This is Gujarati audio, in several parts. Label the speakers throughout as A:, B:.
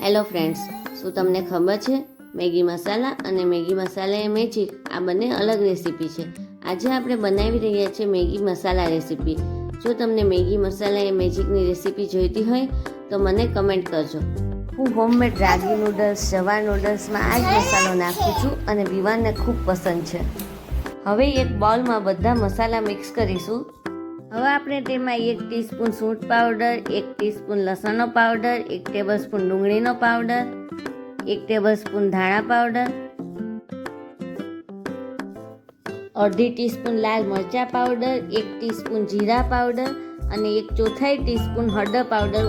A: હેલો ફ્રેન્ડ્સ, શું તમને ખબર છે મેગી મસાલા અને મેગી મસાલા એ મેજિક આ બંને અલગ રેસીપી છે. આજે આપણે બનાવી રહ્યા છીએ મેગી મસાલા રેસીપી. જો તમને મેગી મસાલા એ મેજિકની રેસીપી જોઈતી હોય તો મને કમેન્ટ કરજો. હું હોમમેડ રાગી નૂડલ્સ, જવા નૂડલ્સમાં આ જ મસાલો નાખું છું અને વિવાનને ખૂબ પસંદ છે. હવે એક બાઉલમાં બધા મસાલા મિક્સ કરીશું. હવે આપણે તેમાં 1 ટીસ્પૂન સૂંઠ પાવડર, 1 ટીસ્પૂન લસણનો પાવડર, 1 ટેબલસ્પૂન ડુંગળીનો પાવડર, 1 ટેબલસ્પૂન ધાણા પાવડર, અડધી ટીસ્પૂન લાલ મરચાં પાવડર, 1 ટીસ્પૂન જીરા પાવડર અને 1/4 ટીસ્પૂન હળદર પાવડર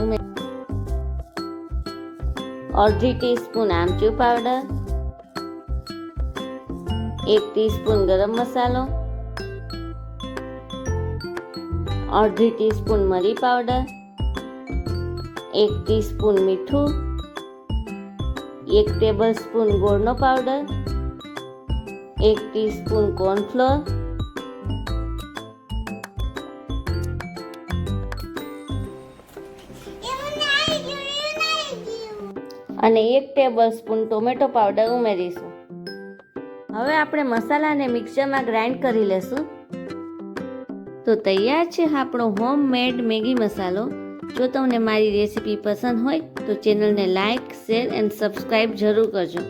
A: અડધી ટીસ્પૂન આમચૂર પાવડર, 1 ટીસ્પૂન ગરમ મસાલો, અડધી ટીસ્પૂન મરી પાવડર, 1 ટીસ્પૂન મીઠું, 1 ટેબલસ્પૂન ગોળનો પાવડર, 1 ટીસ્પૂન કોર્નફ્લોર, અને 1 ટેબલસ્પૂન ટોમેટો પાવડર ઉમેરીશું. હવે આપણે મસાલાને મિક્સરમાં ગ્રાઇન્ડ કરી લેશું. તો તૈયાર છે આપણો હોમમેડ મેગી મસાલો. જો તમને મારી રેસીપી પસંદ હોય તો ચેનલને લાઇક, શેર એન્ડ સબસ્ક્રાઈબ જરૂર કરજો.